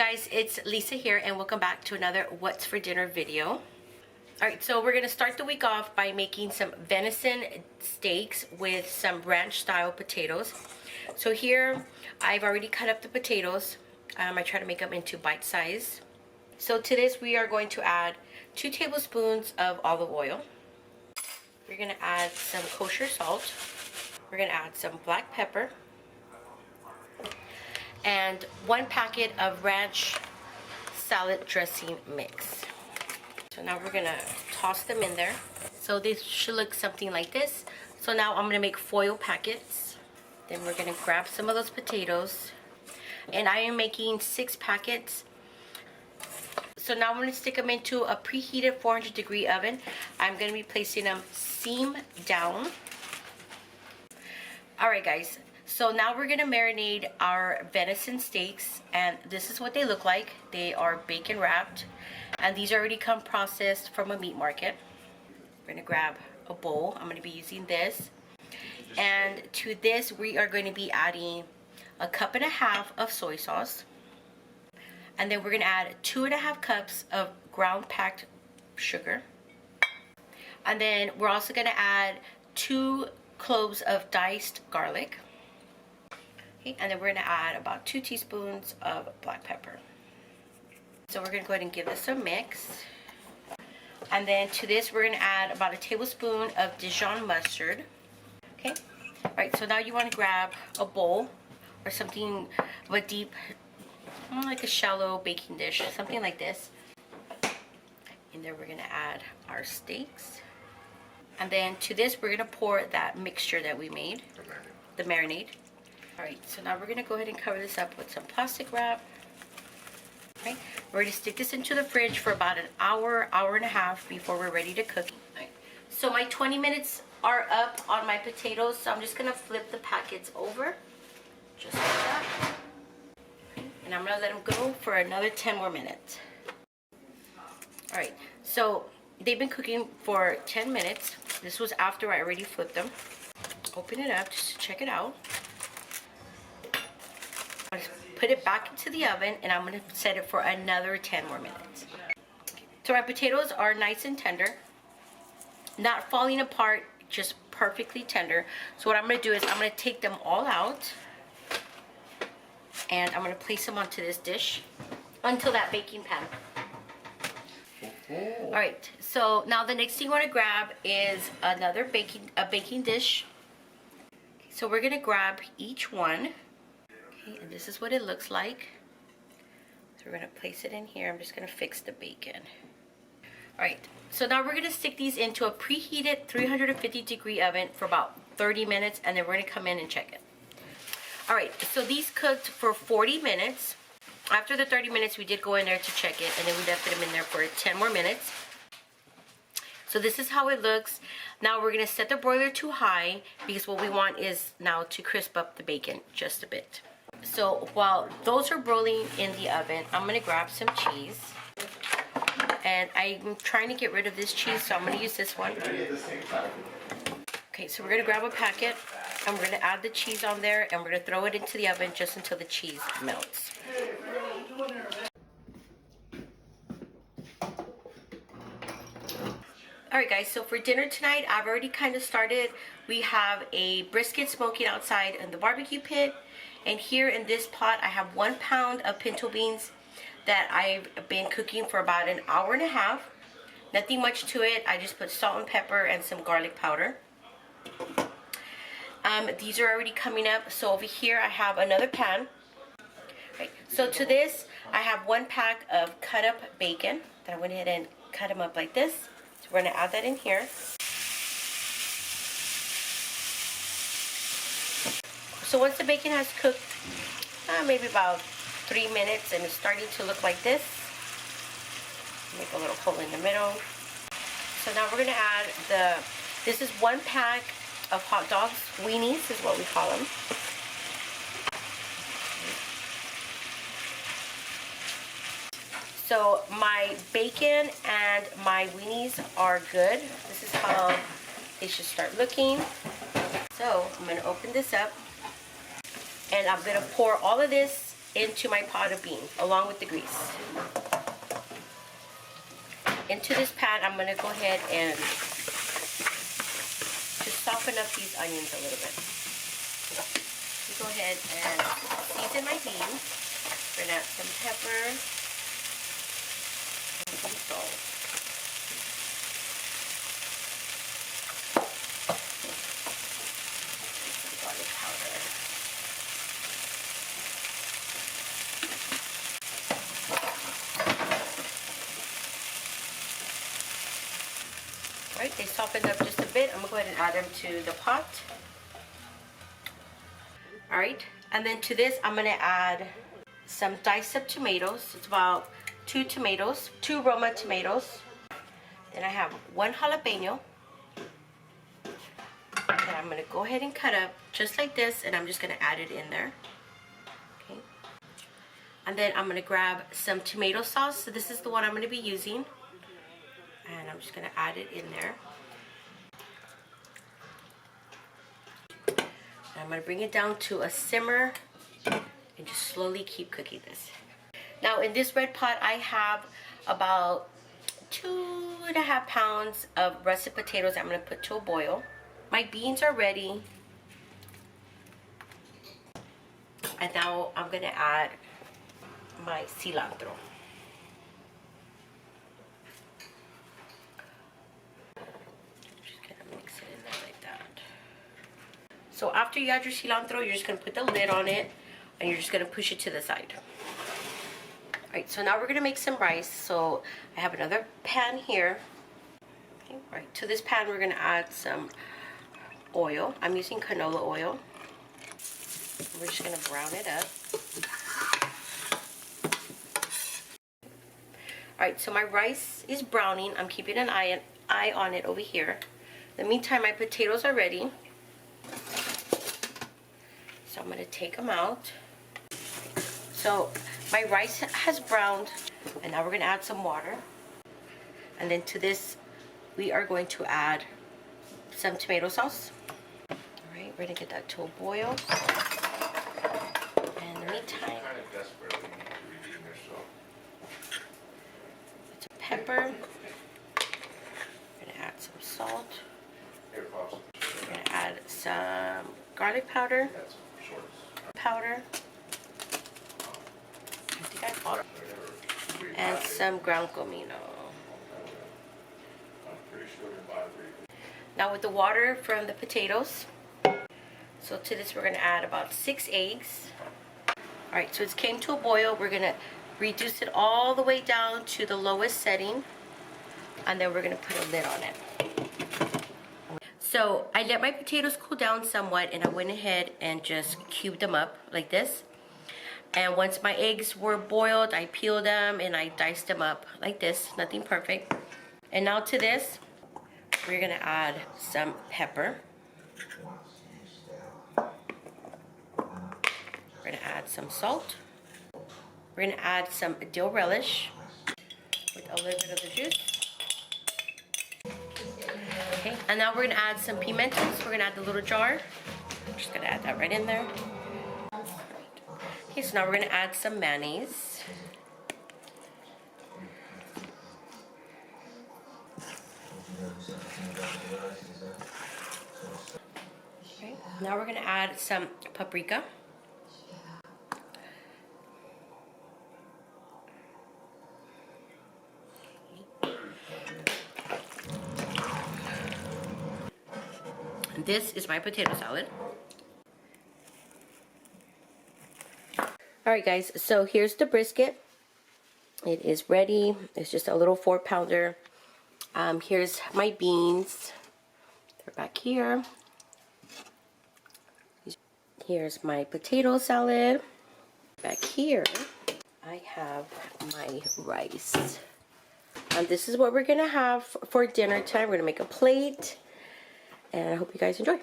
guys, it's Lisa here and welcome back to another What's for Dinner video. Alright, so we're going to start the week off by making some venison steaks with some ranch style potatoes. So here I've already cut up the potatoes. I try to make them into bite size. So to this we are going to add 2 tablespoons of olive oil. We're going to add some kosher salt. We're going to add some black pepper. And 1 packet of ranch salad dressing mix. So now we're gonna toss them in there. So this should look something like this. So now I'm gonna make foil packets. Then we're gonna grab some of those potatoes. And I am making 6 packets. So now I'm gonna stick them into a preheated 400-degree oven. I'm gonna be placing them seam down. Alright guys. So now we're going to marinate our venison steaks, and this is what they look like. They are bacon wrapped, and these already come processed from a meat market. We're going to grab a bowl. I'm going to be using this, and to this we are going to be adding 1.5 cups of soy sauce, and then we're going to add 2.5 cups of ground packed sugar, and then we're also going to add 2 cloves of diced garlic. Okay, and then we're going to add about 2 teaspoons of black pepper. So we're going to go ahead and give this a mix. And then to this we're going to add about 1 tablespoon of Dijon Mustard. Okay, alright, so now you want to grab a bowl or something of a deep, like a shallow baking dish, something like this. And then we're going to add our steaks. And then to this we're going to pour that mixture that we made, the marinade. Alright, so now we're going to go ahead and cover this up with some plastic wrap. Okay, we're going to stick this into the fridge for about an hour, hour and a half before we're ready to cook. Right. So my 20 minutes are up on my potatoes, so I'm just going to flip the packets over, just like that. And I'm going to let them go for another 10 more minutes. Alright, so they've been cooking for 10 minutes. This was after I already flipped them. Open it up just to check it out. Put it back into the oven, and I'm going to set it for another 10 more minutes. So my potatoes are nice and tender, not falling apart, just perfectly tender. So what I'm going to do is I'm going to take them all out, and I'm going to place them onto this dish until that baking pan. Alright, so now the next thing you want to grab is another baking dish. So we're going to grab each one. Okay, and this is what it looks like. So we're going to place it in here. I'm just going to fix the bacon. Alright, so now we're going to stick these into a preheated 350-degree oven for about 30 minutes, and then we're going to come in and check it. Alright, so these cooked for 40 minutes. After the 30 minutes, we did go in there to check it, and then we left them in there for 10 more minutes. So this is how it looks. Now we're going to set the broiler to high, because what we want is now to crisp up the bacon just a bit. So while those are broiling in the oven, I'm going to grab some cheese. And I'm trying to get rid of this cheese, so I'm going to use this one. Okay, so we're going to grab a packet, and we're going to add the cheese on there, and we're going to throw it into the oven just until the cheese melts. Alright guys, so for dinner tonight, I've already kind of started. We have a brisket smoking outside in the barbecue pit. And here in this pot, I have 1 pound of pinto beans that I've been cooking for about an hour and a half. Nothing much to it. I just put salt and pepper and some garlic powder. These are already coming up. So over here, I have another pan. Right. So to this, I have 1 pack of cut up bacon that I went ahead and cut them up like this. So we're going to add that in here. So once the bacon has cooked, maybe about 3 minutes, and it's starting to look like this, make a little hole in the middle. So now we're going to add this is 1 pack of hot dogs, weenies is what we call them. So my bacon and my weenies are good. This is how they should start looking. So I'm going to open this up, and I'm going to pour all of this into my pot of beans along with the grease. Into this pan, I'm going to go ahead and just soften up these onions a little bit. Go ahead and season my beans. We're going to add some pepper and some salt. Some garlic powder. Alright, they softened up just a bit. I'm going to go ahead and add them to the pot. Alright, and then to this I'm going to add some diced up tomatoes. It's about 2 tomatoes, 2 Roma tomatoes. Then I have 1 jalapeno. And I'm going to go ahead and cut up just like this, and I'm just going to add it in there. Okay. And then I'm going to grab some tomato sauce. So this is the one I'm going to be using. And I'm just going to add it in there. I'm going to bring it down to a simmer and just slowly keep cooking this. Now in this red pot I have about 2.5 pounds of russet potatoes I'm going to put to a boil. My beans are ready. And now I'm going to add my cilantro. Just going to mix it in there like that. So after you add your cilantro, you're just going to put the lid on it and you're just going to push it to the side. Alright, so now we're going to make some rice. So I have another pan here. Okay, right, to this pan we're going to add some oil. I'm using canola oil. We're just going to brown it up. Alright, so my rice is browning. I'm keeping an eye on it over here. In the meantime, my potatoes are ready. So I'm going to take them out. So my rice has browned, and now we're going to add some water. And then to this, we are going to add some tomato sauce. Alright, we're going to get that to a boil. And in the meantime, some pepper. We're going to add some salt. We're going to add some garlic powder. And some ground comino. Now with the water from the potatoes, so to this we're going to add about 6 eggs. Alright, so it's came to a boil. We're going to reduce it all the way down to the lowest setting, and then we're going to put a lid on it. So I let my potatoes cool down somewhat, and I went ahead and just cubed them up like this. And once my eggs were boiled, I peeled them and I diced them up like this. Nothing perfect. And now to this, we're going to add some pepper. We're going to add some salt. We're going to add some dill relish with a little bit of the juice. Okay, and now we're going to add some pimentos. We're going to add the little jar. I'm just going to add that right in there. Okay, so now we're going to add some mayonnaise. Okay, now we're going to add some paprika. This is my potato salad. Alright guys, so here's the brisket. It is ready. It's just a little 4-pounder. Here's my beans. They're back here. Here's my potato salad. Back here, I have my rice. And this is what we're going to have for dinner tonight. We're going to make a plate. And I hope you guys enjoy.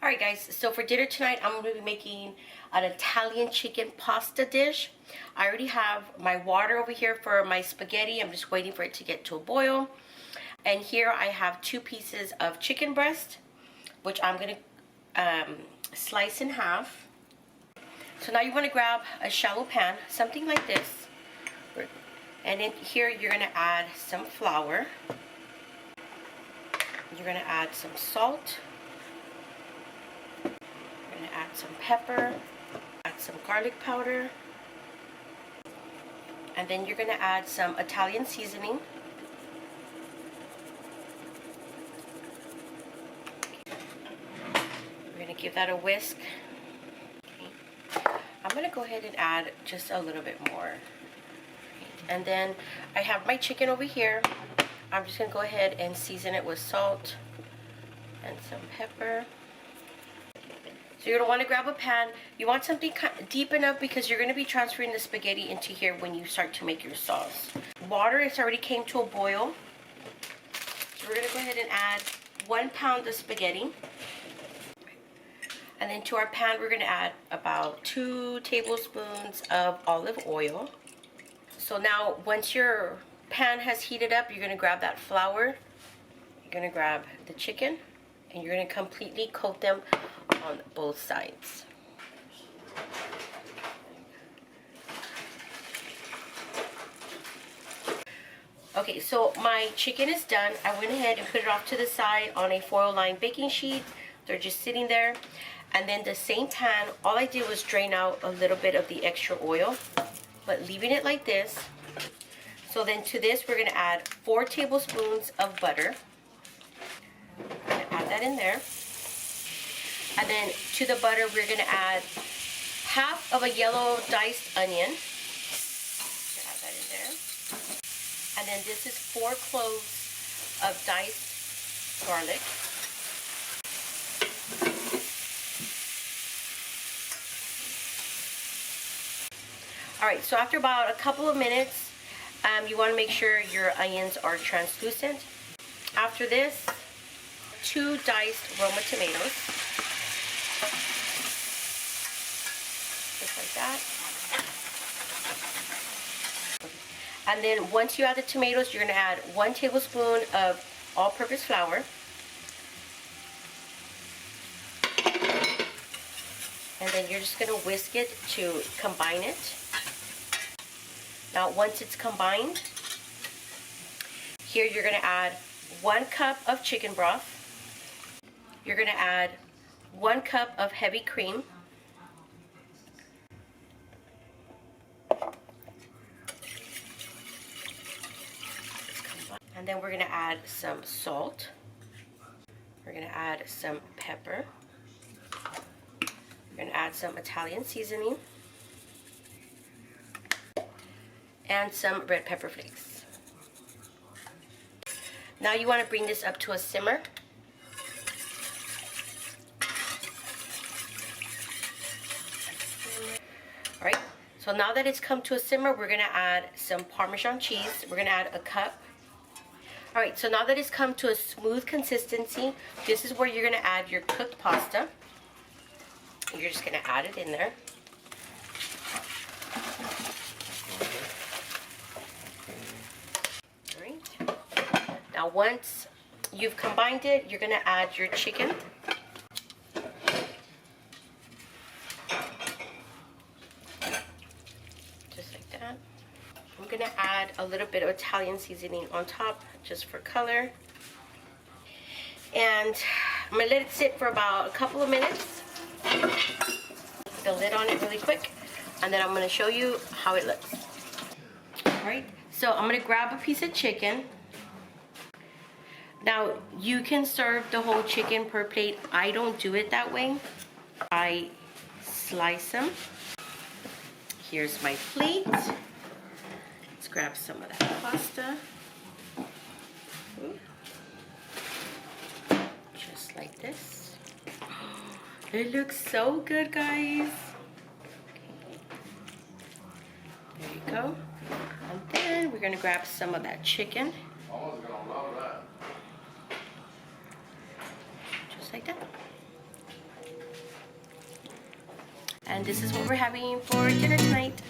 Alright guys, so for dinner tonight, I'm going to be making an Italian chicken pasta dish. I already have my water over here for my spaghetti. I'm just waiting for it to get to a boil. And here I have 2 pieces of chicken breast, which I'm going to slice in half. So now you want to grab a shallow pan, something like this. And in here you're going to add some flour. You're going to add some salt. You're going to add some pepper. Add some garlic powder. And then you're going to add some Italian seasoning. We're going to give that a whisk. Okay. I'm going to go ahead and add just a little bit more. And then I have my chicken over here. I'm just going to go ahead and season it with salt and some pepper. So you're going to want to grab a pan. You want something deep enough because you're going to be transferring the spaghetti into here when you start to make your sauce. Water, it's already came to a boil. So we're going to go ahead and add 1 pound of spaghetti. And then to our pan, we're going to add about 2 tablespoons of olive oil. So now, once your pan has heated up, you're going to grab that flour, you're going to grab the chicken, and you're going to completely coat them on both sides. Okay, so my chicken is done. I went ahead and put it off to the side on a foil-lined baking sheet. They're just sitting there. And then the same pan, all I did was drain out a little bit of the extra oil, but leaving it like this. So then to this, we're going to add 4 tablespoons of butter. We're going to add that in there. And then to the butter, we're going to add half of a yellow diced onion. Add that in there. And then this is 4 cloves of diced garlic. Alright, so after about a couple of minutes, you want to make sure your onions are translucent. After this, 2 diced Roma tomatoes. Just like that. And then once you add the tomatoes, you're going to add 1 tablespoon of all-purpose flour. And then you're just going to whisk it to combine it. Now, once it's combined, here you're going to add 1 cup of chicken broth. You're going to add 1 cup of heavy cream. And then we're going to add some salt. We're going to add some pepper. We're going to add some Italian seasoning. And some red pepper flakes. Now you want to bring this up to a simmer. Alright, so now that it's come to a simmer, we're going to add some Parmesan cheese. We're going to add a cup. Alright, so now that it's come to a smooth consistency, this is where you're going to add your cooked pasta. You're just going to add it in there. Now once you've combined it, you're going to add your chicken. Just like that. I'm going to add a little bit of Italian seasoning on top just for color. And I'm going to let it sit for about a couple of minutes. Put the lid on it really quick. And then I'm going to show you how it looks. Alright, so I'm going to grab a piece of chicken. Now, you can serve the whole chicken per plate. I don't do it that way. I slice them. Here's my plate. Let's grab some of that pasta. Just like this. It looks so good, guys. There you go. And then we're going to grab some of that chicken. Like that. And this is what we're having for dinner tonight.